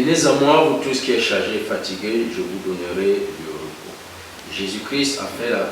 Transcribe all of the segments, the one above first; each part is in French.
Venez à moi, vous tous qui êtes chargés et fatigués, je vous donnerai du repos. Jésus-Christ a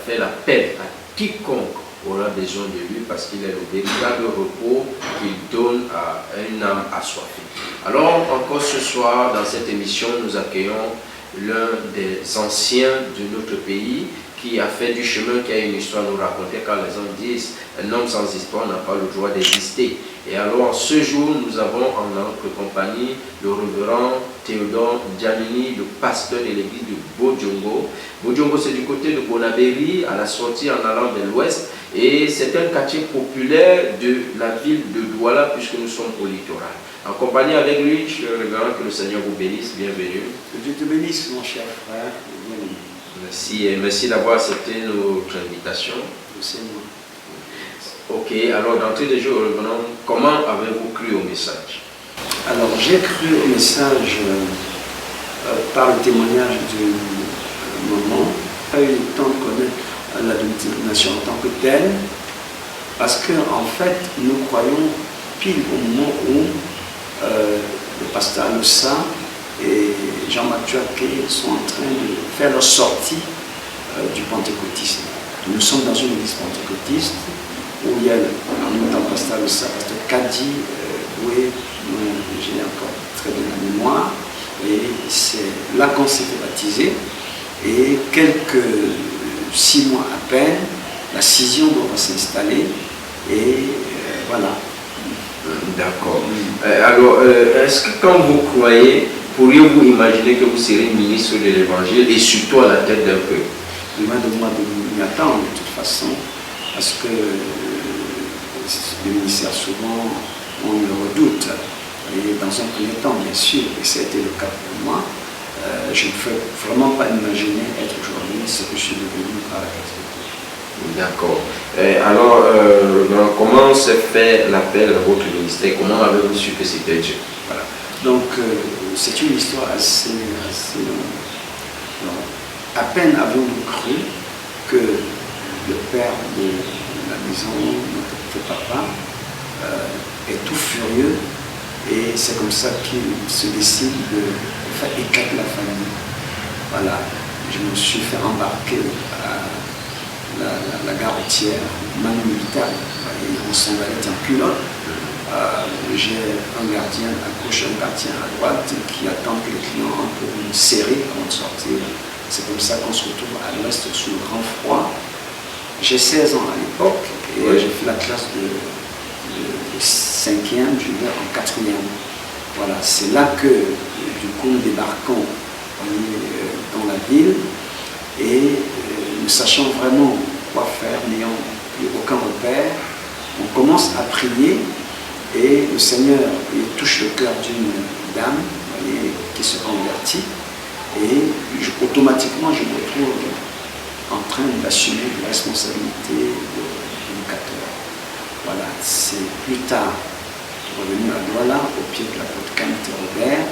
fait l'appel à quiconque aura besoin de lui parce qu'il est le véritable repos qu'il donne à une âme assoiffée. Alors, encore ce soir, dans cette émission, nous accueillons l'un des anciens de notre pays qui a fait du chemin, qui a une histoire à nous raconter, car les gens disent un homme sans histoire n'a pas le droit d'exister. Et alors, ce jour, nous avons en notre compagnie le révérend Théodore Djamini, le pasteur de l'église de Bodjongo. Bodjongo, c'est du côté de Bonabéry, à la sortie en allant vers l'ouest. Et c'est un quartier populaire de la ville de Douala, puisque nous sommes au littoral. En compagnie avec lui, je révérend que le Seigneur vous bénisse. Bienvenue. Que Dieu te bénisse, mon cher frère. Bienvenue. Merci et merci d'avoir accepté notre invitation. C'est moi. Ok, alors d'entrée de jeu, revenons, comment avez-vous cru au message? Alors, j'ai cru au message par le témoignage du moment. Je n'ai pas eu le temps de connaître la dénomination en tant que telle, parce qu'en fait, nous croyons pile au moment où le pasteur Aloussa et Jean-Marc Tuaké sont en train de faire leur sortie du pentecôtisme. Nous sommes dans une église pentecôtiste où il y a en même temps pasteur Aloussa, pasteur Kadi, Boué, j'ai encore très bien la mémoire, et c'est là qu'on s'est fait baptiser. Et quelques 6 mois à peine, la scission doit s'installer, et voilà. D'accord. Alors, est-ce que quand vous croyez, pourriez-vous imaginer que vous serez ministre de l'Évangile et surtout à la tête d'un peuple? Loin de moi de m'y attendre de toute façon, parce que les ministères souvent on le redoute. Et dans un premier temps, bien sûr, et ça a été le cas pour moi, je ne peux vraiment pas imaginer être aujourd'hui ce que je suis devenu par la grâce de Dieu. D'accord. Alors, comment s'est fait l'appel à votre ministère? Comment avez-vous su que c'était Dieu? Voilà. Donc, c'est une histoire assez longue. Donc, à peine avons-nous cru que le père de la maison, notre papa, est tout furieux, et c'est comme ça qu'il se décide de faire éclater la famille. Voilà. Je me suis fait embarquer à la gare routière, Manu Militaire, et on s'en allait en culotte. J'ai un gardien à gauche, un gardien à droite qui attend que les clients un peu serrés avant de sortir. C'est comme ça qu'on se retrouve à l'ouest sous le grand froid. J'ai 16 ans à l'époque et j'ai fait la classe de 5e, je vais en 4e. Voilà, c'est là que du coup nous débarquons dans la ville et nous sachant vraiment quoi faire, n'ayant plus aucun repère, on commence à prier et le Seigneur touche le cœur d'une dame qui se convertit et automatiquement je me retrouve en train d'assumer la responsabilité d'éducateur. Voilà, c'est plus tard, revenu à Douala, au pied de la côte Camille Robert,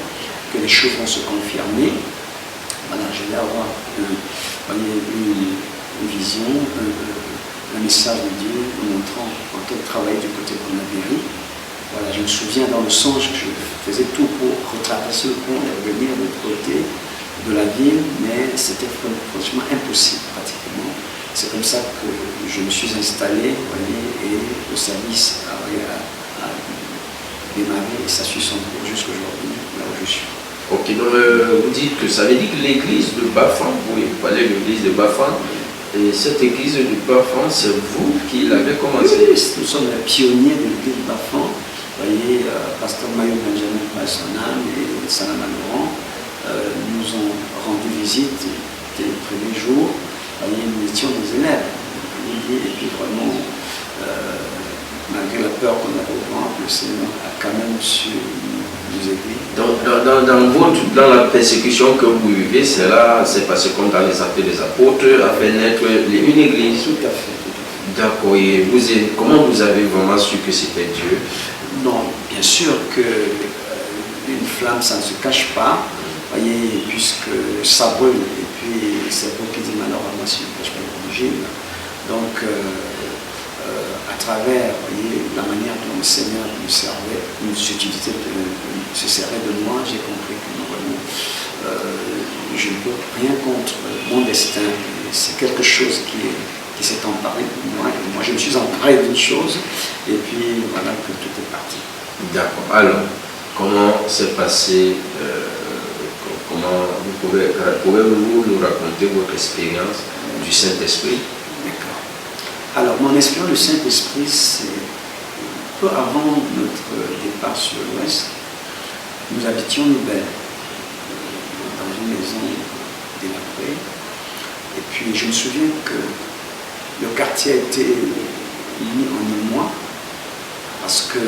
que les choses vont se confirmer. Voilà, je vais avoir une vision, un message de Dieu me montrant en quel travail du côté de Bonabéry. Voilà, je me souviens dans le songe que je faisais tout pour retraverser le pont et revenir de l'autre côté de la ville, mais c'était franchement impossible pratiquement. C'est comme ça que je me suis installé, et le service a démarré et ça suit son cours jusqu'à aujourd'hui, là où je suis. Ok, donc vous dites que ça veut dire que l'église de Bafan, vous parlez de l'église de Bafan, et cette église de Bafan, c'est vous qui l'avez commencé? Oui, nous sommes les pionniers de l'église de Bafan. Vous voyez, pasteur Mayo Benjamin Passonan et Salama Laurent nous ont rendu visite dès les premiers jours. Vous voyez, nous étions des élèves. Et puis vraiment, malgré la peur qu'on avait au ventre, le Seigneur a quand même su nous aider. Donc, dans la persécution que vous vivez, c'est passé comme dans les actes des apôtres, a fait naître une église. Tout à fait. D'accord. Et comment vous avez vraiment su que c'était Dieu? Non, bien sûr qu'une flamme, ça ne se cache pas. Voyez, puisque ça brûle, et puis c'est pour qui dit malheureusement si ne cache pas l'évangile. Donc, à travers la manière dont le Seigneur nous servait, se servait de moi, j'ai compris que je ne peux rien contre mon destin. C'est quelque chose qui s'est emparé de moi. Et moi, je me suis emparé d'une chose. Et puis, voilà que tout est parti. D'accord. Alors, comment s'est passé, pouvez-vous nous raconter votre expérience du Saint-Esprit? D'accord. Alors, mon expérience du Saint-Esprit, c'est peu avant notre départ sur l'Ouest. Nous habitions Nouvelle, dans une maison délabrée. Et puis, je me souviens que le quartier a été mis en émoi parce que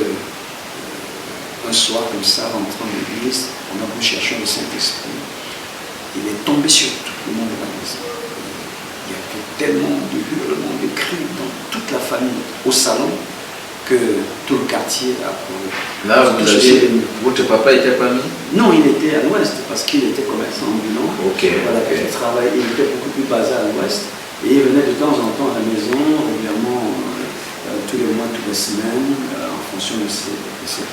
un soir, comme ça, rentrant dans l'église, on a voulu chercher le Saint-Esprit. Il est tombé sur tout le monde de la maison. Il y avait tellement de hurlements, de cris dans toute la famille, au salon, que tout le quartier a couru. Là, votre papa était pas mis? Non, il était à l'ouest parce qu'il était commerçant ambulant. Voilà, il travaillait, il était beaucoup plus basé à l'ouest. Et il venait de temps en temps à la maison, régulièrement, tous les mois, toutes les semaines, en fonction de ses.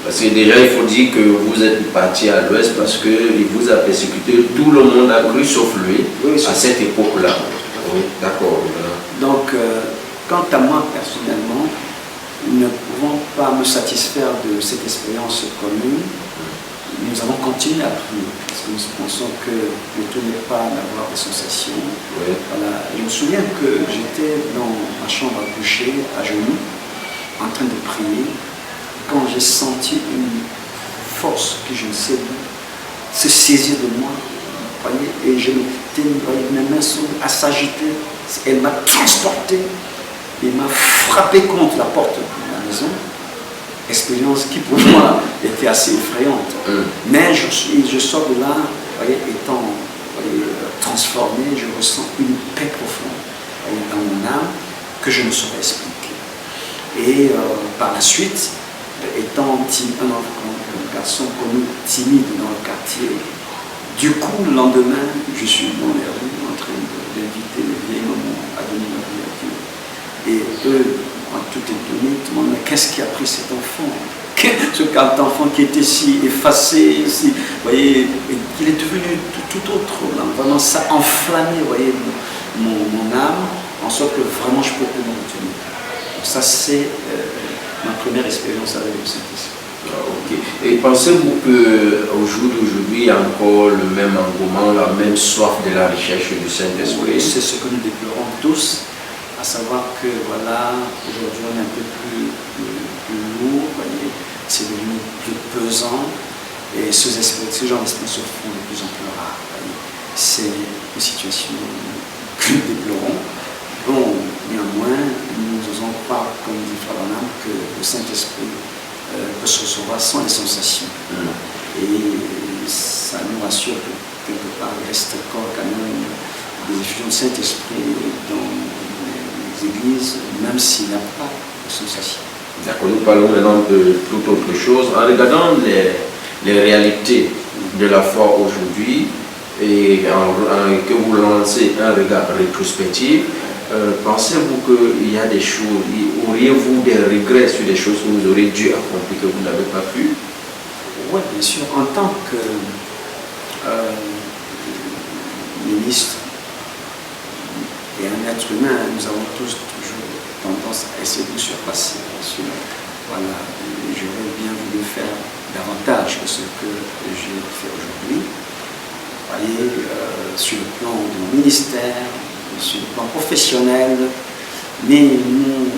Parce que déjà, il faut dire que vous êtes parti à l'ouest parce qu'il vous a persécuté. Tout le monde a cru, sauf lui, à cette époque-là. Oui, d'accord. Donc, quant à moi, personnellement, ne pouvant pas me satisfaire de cette expérience commune, nous avons continué à prier parce que nous pensons que le tout n'est pas d'avoir des sensations. Oui. Voilà. Je me souviens que j'étais dans ma chambre à coucher, à genoux, en train de prier, quand j'ai senti une force que je ne sais pas se saisir de moi, voyez, et je mes mains sont à s'agiter, elle m'a transporté. Il m'a frappé contre la porte de la maison, expérience qui pour moi était assez effrayante. Mais je sors de là, voyez, étant transformé, je ressens une paix profonde dans mon âme que je ne saurais expliquer. Et par la suite, étant un garçon connu timide dans le quartier, du coup le lendemain, je suis dans les rues en train d'inviter les vieilles mamans à donner la vie à Dieu. Et eux, tout étonné, tout le monde, mais qu'est-ce qui a pris cet enfant? Ce enfant qui était si effacé, si, vous voyez, il est devenu tout autre. Là. Vraiment, ça a enflammé, vous voyez, mon âme, en sorte que vraiment je ne peux plus m'en retenir. Donc ça, c'est ma première expérience avec le Saint-Esprit. Et pensez-vous qu'au jour d'aujourd'hui, il y a encore le même engouement, la même soif de la recherche du Saint-Esprit? C'est ce que nous déplorons tous. À savoir que voilà, aujourd'hui on est un peu plus lourd, c'est devenu plus pesant et ce genre d'esprit se font de plus en plus rares. C'est une situation que nous déplorons. Bon, néanmoins, nous osons croire, comme dit Frère Branham, que le Saint-Esprit peut se recevoir sans les sensations. Et ça nous rassure que quelque part il reste encore quand même des effusions de Saint-Esprit dans église, même s'il n'y a pas de sensation. D'accord, nous parlons maintenant de toute autre chose. En regardant les réalités de la foi aujourd'hui et que vous lancez un regard rétrospectif, pensez-vous qu'il y a des choses, auriez-vous des regrets sur des choses que vous auriez dû accomplir que vous n'avez pas pu? Oui, bien sûr. En tant que ministre, et un être humain, nous avons tous toujours tendance à essayer de nous surpasser. Voilà, j'aurais bien voulu faire davantage que ce que j'ai fait aujourd'hui. Vous voyez, sur le plan du ministère, sur le plan professionnel, mais nous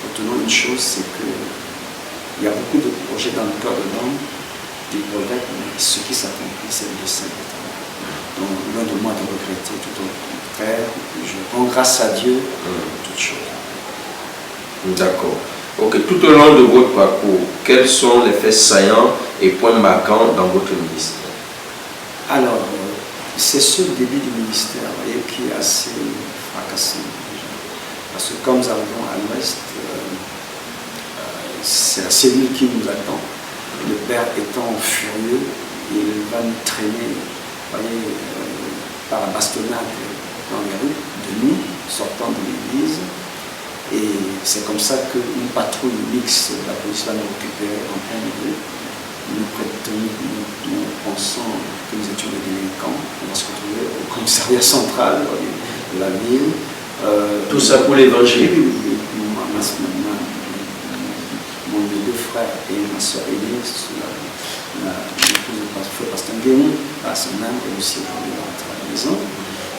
retenons une chose, c'est qu'il y a beaucoup de projets dans le cœur de l'homme, des projets, mais ce qui s'accomplit, c'est le dessein de Dieu. Donc, loin de moi de regretter tout au contraire, je rends grâce à Dieu pour toutes choses. D'accord. Ok, tout au long de votre parcours, quels sont les faits saillants et points marquants dans votre ministère? Alors, c'est ce début du ministère, vous voyez, qui est assez fracassant déjà. Parce que comme nous arrivons à l'ouest, c'est la cellule qui nous attend. Le père étant furieux, il va nous traîner, vous voyez, par la bastonnade dans les rues, de nuit, sortant de l'église. Et c'est comme ça qu'une patrouille mixte de la police va nous récupérer en pleine rue. nous pensant que nous étions des délinquants. On va se retrouver au commissariat central de la ville. Tout ça pour l'évangile. Mes deux frères et ma soeur Élise, l'épouse de Pasteur Guéon, à son âme, et aussi aujourd'hui rentrée à la maison.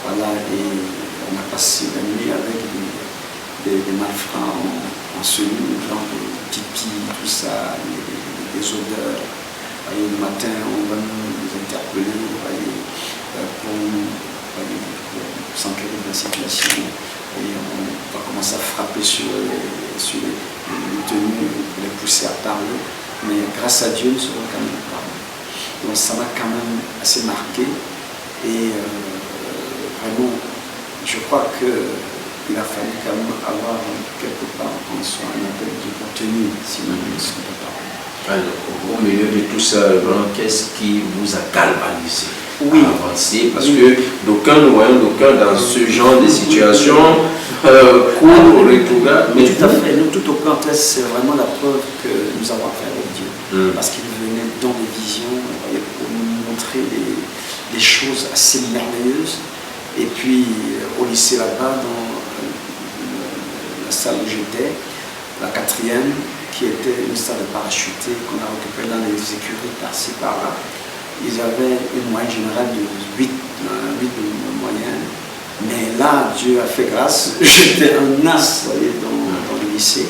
Voilà, et on a passé la nuit avec des malfrats en cellule, genre des tipis, tout ça, des odeurs. Et le matin, on va nous interpeller pour s'enquérir de la situation. Et on va commencer à frapper sur les tenues pour les pousser à parler. Mais grâce à Dieu, nous serons quand même parlé. Donc ça m'a quand même assez marqué. Et vraiment, je crois qu'il a fallu quand même avoir quelque part en soi un appel de contenu, sinon nous ne serons pas parlé. Alors, au milieu de tout ça, qu'est-ce qui vous a galvanisé à avancer? Parce que d'aucuns, nous voyons d'aucuns dans ce genre de situation, courent, retrouvent. Mais tout à fait, nous tout au contraire, c'est vraiment la preuve que nous avons affaire avec Dieu. Parce qu'il venait dans des visions pour nous montrer des choses assez merveilleuses. Et puis, au lycée là-bas, dans la salle où j'étais, la 4e, qui était une salle de parachutés qu'on a récupérée dans les écuries par-ci par-là. Ils avaient une moyenne générale de 8 de moyenne. Mais là, Dieu a fait grâce. J'étais un as dans le lycée.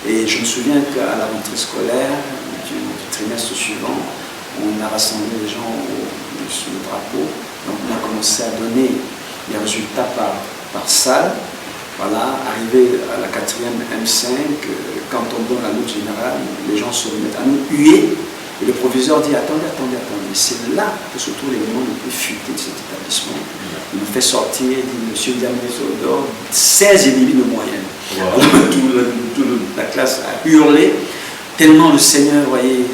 Et je me souviens qu'à la rentrée scolaire du trimestre suivant, on a rassemblé les gens sous le drapeau. Donc on a commencé à donner les résultats par salle. Voilà, arrivé à la 4e M5, quand on donne la note générale, les gens se remettent à nous huer. Et le proviseur dit attendez. C'est là que se trouvent les éléments les plus futés de cet établissement. Il nous fait sortir, il dit monsieur Diamé-Zodor, 16,5 de moyenne. Wow. Toute la classe a hurlé, tellement le Seigneur, voyez,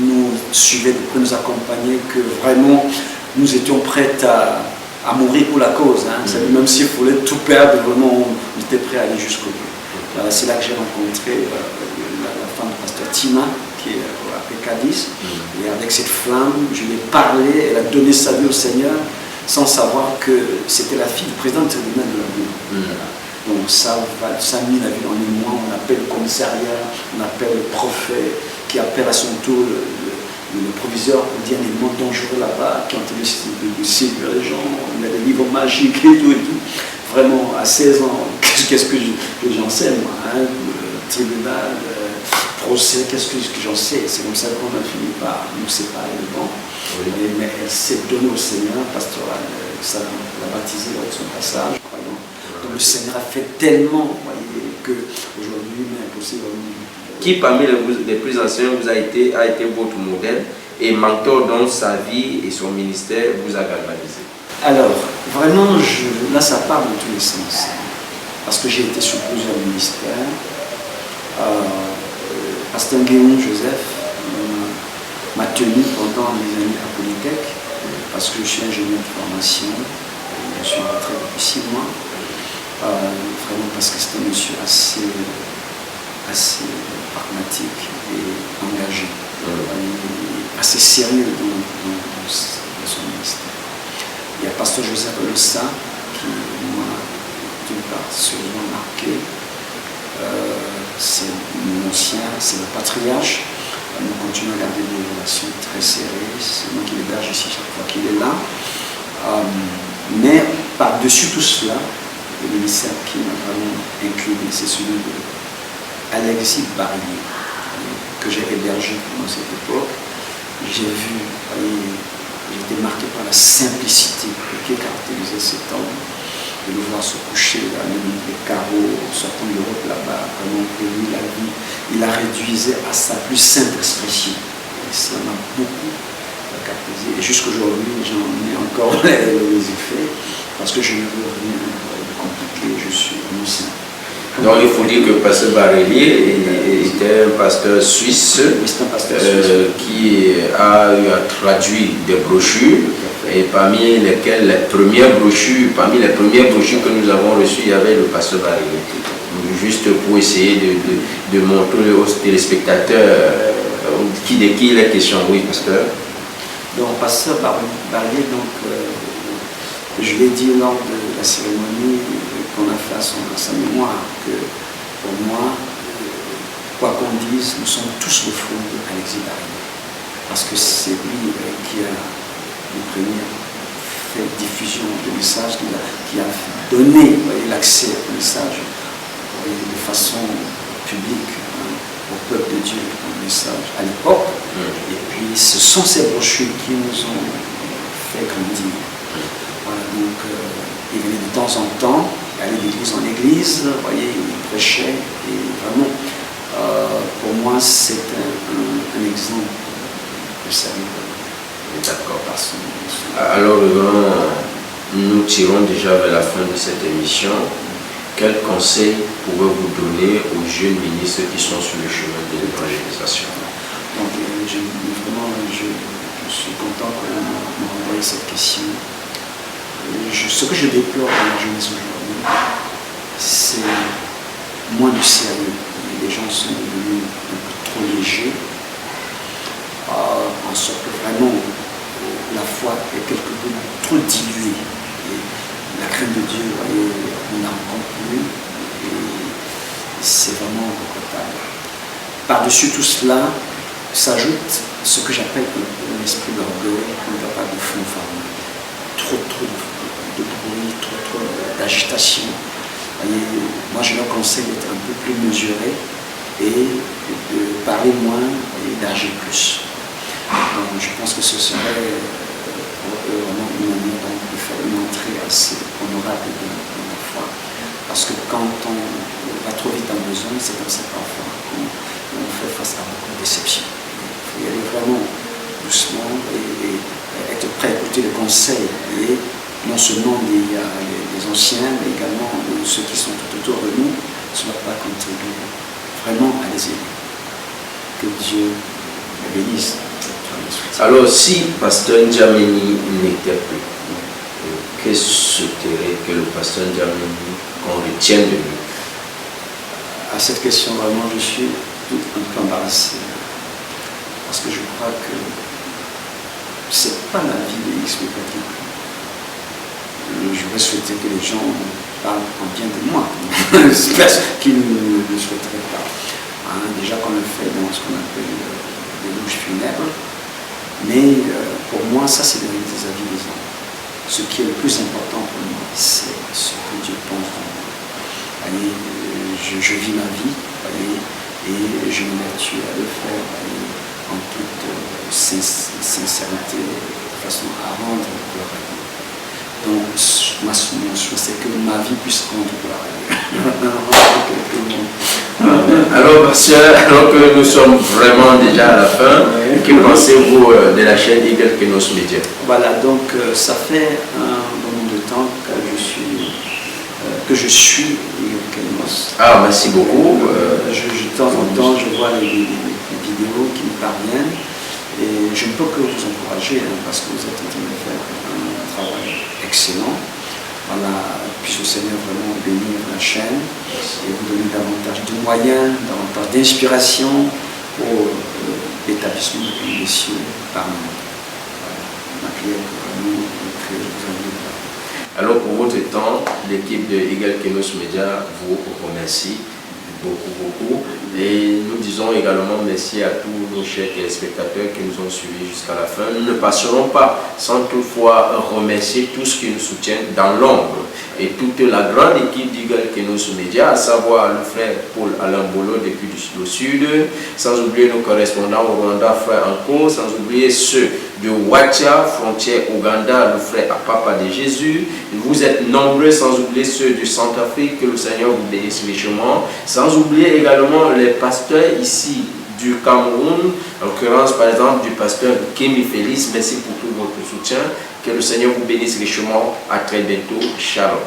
nous suivait, nous accompagnait, que vraiment nous étions prêts à mourir pour la cause. Hein. Même s'il fallait tout perdre, vraiment, on était prêts à aller jusqu'au bout. Voilà, c'est là que j'ai rencontré la femme du pasteur Tina, qui est à Pécadis. Et avec cette flamme, je lui ai parlé, elle a donné sa vie au Seigneur, sans savoir que c'était la fille du président du tribunal de la ville. Donc ça a mis la vie en émoi. On appelle le commissariat, on appelle le prophète, qui appelle à son tour le proviseur pour dire des mots dangereux là-bas, qui ont été de séduire les gens, on a des livres magiques et tout. Vraiment, à 16 ans, qu'est-ce que j'en sais, moi, hein, tribunal, procès, qu'est-ce que j'en sais? C'est comme ça qu'on a fini par nous séparer le banc. Mais elle s'est donnée au Seigneur, pastoral, ça l'a baptisé avec son passage, croyant. Donc le Seigneur a fait tellement, voyez, qu'aujourd'hui, il est impossible. Qui parmi les plus anciens a été votre modèle et mentor dans sa vie et son ministère vous a galvanisé? Alors, vraiment, là ça part dans tous les sens. Parce que j'ai été sur plusieurs ministères. Pasteur Guéon Joseph m'a tenu pendant les années à Polytech, parce que je suis ingénieur de formation. Je suis rentré depuis 6 mois. Vraiment parce que c'était un monsieur assez pragmatique et engagé, assez sérieux dans son ministère. Il y a Pasteur Joseph Olessa qui m'a d'une part sûrement marqué. C'est mon ancien, c'est le patriarche. Nous continuons à garder des relations très serrées. C'est moi qui l'héberge ici chaque fois qu'il est là. Mais par-dessus tout cela, le ministère qui m'a vraiment incliné, c'est celui de Alexis Barrier, que j'ai hébergé pendant cette époque. J'ai vu, j'ai été marqué par la simplicité qui caractérisait cet homme, de le voir se coucher, là, même les carreaux, sortant de l'Europe là-bas, vraiment pour lui, la vie, il la réduisait à sa plus simple expression. Et ça m'a beaucoup caractérisé. Et jusqu'aujourd'hui, j'en ai encore les effets, parce que je ne veux rien de compliqué, je suis innocent. Donc il faut dire que Pasteur Barrelier était un pasteur suisse, qui a eu à traduire des brochures, et parmi lesquelles les premières brochures que nous avons reçues, il y avait le pasteur Barrelier. Juste pour essayer de montrer aux téléspectateurs De qui il est question? Oui, pasteur. Donc, pasteur Barrier, donc, je l'ai dit lors de la cérémonie qu'on a fait à sa mémoire, que pour moi, quoi qu'on dise, nous sommes tous le fruit d'Alexis Barrier. Parce que c'est lui qui a le premier fait diffusion du message, qui a donné l'accès au message de façon publique au peuple de Dieu, un message à l'époque. Et puis ce sont ces brochures qui nous ont fait grandir. Voilà, donc il venait de temps en temps, aller d'église en église, vous voyez, il prêchait, et vraiment, pour moi, c'est un exemple de sérieux. D'accord. Alors, nous tirons déjà vers la fin de cette émission. Quels conseils pouvez-vous donner aux jeunes ministres qui sont sur le chemin de l'évangélisation? Donc, je suis content qu'on m'ait envoyé cette question. Ce que je déplore dans la jeunesse aujourd'hui, c'est moins de sérieux. Les gens sont devenus un peu trop légers, en sorte que vraiment la foi est quelque peu trop diluée. Et la crainte de Dieu, vous voyez, on n'en rencontre plus, et c'est vraiment regrettable. Par-dessus tout cela, s'ajoute ce que j'appelle un esprit d'orgueil, un capable de fanfaron. Trop de bruit, trop d'agitation. Moi, je leur conseille d'être un peu plus mesuré et de parler moins et d'agir plus. Donc, je pense que ce serait vraiment une manière de faire une entrée assez honorable dans la foi. Parce que quand on va trop vite en besoin, c'est comme ça parfois qu'on fait face à beaucoup de déceptions. Il faut y aller vraiment doucement et être prêt à écouter les conseils. Et non seulement les anciens, mais également ceux qui sont tout autour de nous, ne soient pas contribuer vraiment à les aider. Que Dieu les bénisse. Alors, si pasteur N'Djameni n'était plus, qu'est-ce que le pasteur N'Djameni qu'on retienne de lui? À cette question, vraiment, je suis tout un peu embarrassé. Parce que je crois que c'est pas la vie de X-Mécatique. J'aurais souhaité que les gens parlent en bien de moi. J'espère qu'ils ne le souhaiteraient pas. Déjà qu'on le fait dans ce qu'on appelle des louches funèbres. Mais pour moi, ça c'est des avis des hommes. Ce qui est le plus important pour moi, c'est ce que Dieu pense de moi. Je vis ma vie, et je m'évertue à le faire en toute sincérité, de façon à rendre gloire à Dieu. Donc, mon souhait, c'est que ma vie puisse rendre gloire à Dieu. Alors, pasteur, alors que nous sommes vraiment déjà à la fin, que pensez-vous de la chaîne Eagle Kenos Media? Voilà, donc ça fait un bon nombre de temps que je suis Eagle Kenos. Ah, merci beaucoup. De temps en temps, je vois les vidéos qui me parviennent et je ne peux que vous encourager parce que vous êtes en train de faire un travail excellent. Voilà, puisse le Seigneur vraiment bénir la chaîne et vous donner davantage de moyens, davantage d'inspiration pour l'établissement des cieux parmi nous. Voilà, ma prière que vraiment vous avez. Alors pour votre temps, l'équipe de Eagle Kenos Media vous remercie beaucoup. Et nous disons également merci à tous nos chers téléspectateurs qui nous ont suivis jusqu'à la fin. Nous ne passerons pas sans toutefois remercier tous ceux qui nous soutiennent dans l'ombre et toute la grande équipe d'Eagle Kenos Media, à savoir le frère Paul Alain Bolo depuis le sud, sans oublier nos correspondants au Rwanda, frère Anko, sans oublier ceux de Ouatia, frontière Ouganda, le frère Apapa de Jésus. Vous êtes nombreux, sans oublier ceux du Centrafrique, que le Seigneur vous bénisse richement. Sans oublier également les pasteurs ici du Cameroun, en l'occurrence par exemple du pasteur Kémy Félix. Merci pour tout votre soutien. Que le Seigneur vous bénisse richement. À très bientôt. Shalom.